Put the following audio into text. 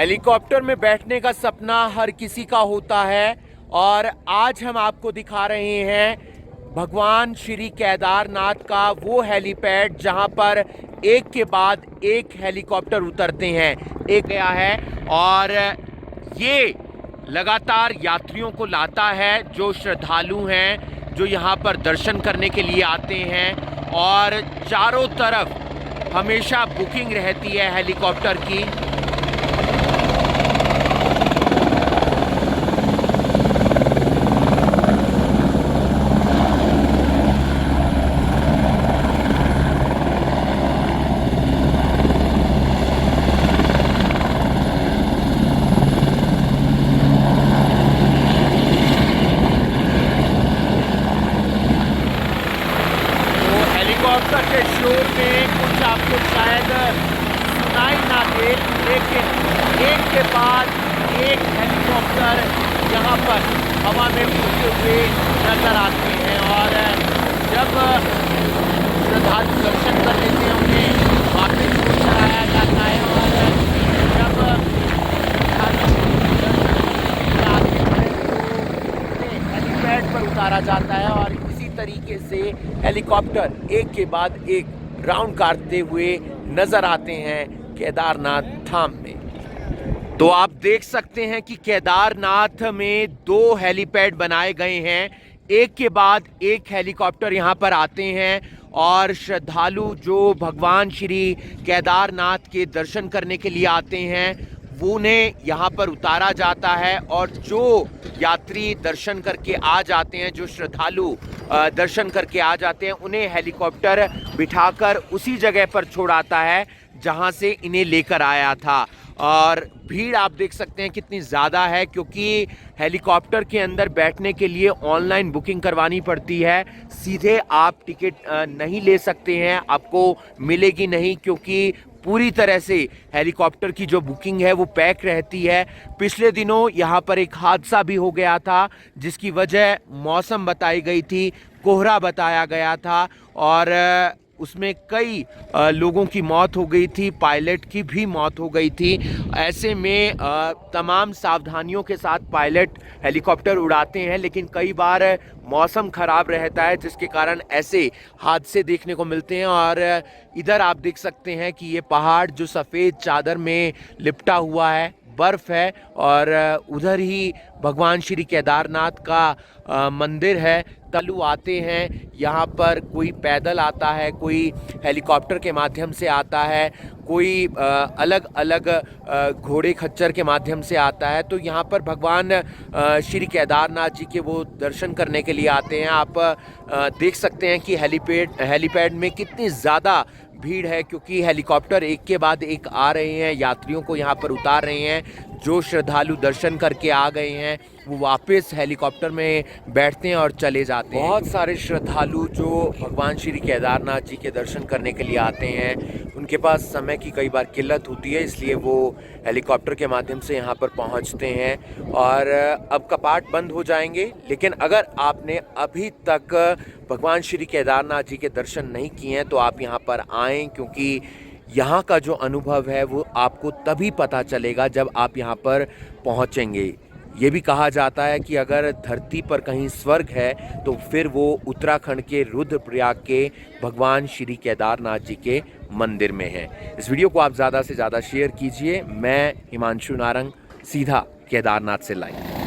Helicopter में बैठने का सपना हर किसी का होता है और आज हम आपको दिखा रहे हैं भगवान श्री केदारनाथ का वो हेलीपैड जहां पर एक के बाद एक हेलीकॉप्टर उतरते हैं। एक गया है और ये लगातार यात्रियों को लाता है जो श्रद्धालु हैं, जो यहाँ पर दर्शन करने के लिए आते हैं। और चारों तरफ हमेशा बुकिंग रहती है हेलीकॉप्टर की। हेलीकॉप्टर के शोर में कुछ आपको शायद सुनाई ना दे, लेकिन एक के बाद एक हेलीकॉप्टर यहाँ पर हवा में उड़ते हुए नजर आते हैं। और जब श्रद्धालु दर्शन कर लेते हैं उन्हें वापस कराया जाता है। और जब हेलीपैड पर उतारा जाता है और तरीके से हेलीकॉप्टर एक के बाद एक राउंड काटते हुए नजर आते हैं केदारनाथ धाम में। तो आप देख सकते हैं कि केदारनाथ में 2 हेलीपैड बनाए गए हैं। एक के बाद एक हेलीकॉप्टर यहां पर आते हैं और श्रद्धालु जो भगवान श्री केदारनाथ के दर्शन करने के लिए आते हैं वो उन्हें यहाँ पर उतारा जाता है। और जो यात्री दर्शन करके आ जाते हैं, जो श्रद्धालु दर्शन करके आ जाते हैं, उन्हें हेलीकॉप्टर बिठाकर उसी जगह पर छोड़ाता है जहाँ से इन्हें लेकर आया था। और भीड़ आप देख सकते हैं कितनी ज़्यादा है, क्योंकि हेलीकॉप्टर के अंदर बैठने के लिए ऑनलाइन बुकिंग करवानी पड़ती है। सीधे आप टिकट नहीं ले सकते हैं, आपको मिलेगी नहीं, क्योंकि पूरी तरह से हेलीकॉप्टर की जो बुकिंग है वो पैक रहती है। पिछले दिनों यहाँ पर एक हादसा भी हो गया था जिसकी वजह मौसम बताई गई थी, कोहरा बताया गया था और उसमें कई लोगों की मौत हो गई थी, पायलट की भी मौत हो गई थी। ऐसे में तमाम सावधानियों के साथ पायलट हेलीकॉप्टर उड़ाते हैं, लेकिन कई बार मौसम ख़राब रहता है जिसके कारण ऐसे हादसे देखने को मिलते हैं। और इधर आप देख सकते हैं कि ये पहाड़ जो सफ़ेद चादर में लिपटा हुआ है, बर्फ़ है, और उधर ही भगवान श्री केदारनाथ का मंदिर है। तलु आते हैं यहाँ पर, कोई पैदल आता है, कोई हेलीकॉप्टर के माध्यम से आता है, कोई अलग अलग घोड़े खच्चर के माध्यम से आता है। तो यहाँ पर भगवान श्री केदारनाथ जी के वो दर्शन करने के लिए आते हैं। आप देख सकते हैं कि हेलीपैड में कितनी ज़्यादा भीड़ है, क्योंकि हेलीकॉप्टर एक के बाद एक आ रहे हैं, यात्रियों को यहाँ पर उतार रहे हैं। जो श्रद्धालु दर्शन करके आ गए हैं वो वापस हेलीकॉप्टर में बैठते हैं और चले जाते हैं। बहुत सारे श्रद्धालु जो भगवान श्री केदारनाथ जी के दर्शन करने के लिए आते हैं, उनके पास समय की कई बार किल्लत होती है, इसलिए वो हेलीकॉप्टर के माध्यम से यहाँ पर पहुँचते हैं। और अब कपाट बंद हो जाएंगे, लेकिन अगर आपने अभी तक भगवान श्री केदारनाथ जी के दर्शन नहीं किए हैं तो आप यहाँ पर आएँ, क्योंकि यहाँ का जो अनुभव है वो आपको तभी पता चलेगा जब आप यहाँ पर पहुँचेंगे। ये भी कहा जाता है कि अगर धरती पर कहीं स्वर्ग है तो फिर वो उत्तराखंड के रुद्रप्रयाग के भगवान श्री केदारनाथ जी के मंदिर में है। इस वीडियो को आप ज़्यादा से ज़्यादा शेयर कीजिए। मैं हिमांशु नारंग, सीधा केदारनाथ से लाइव।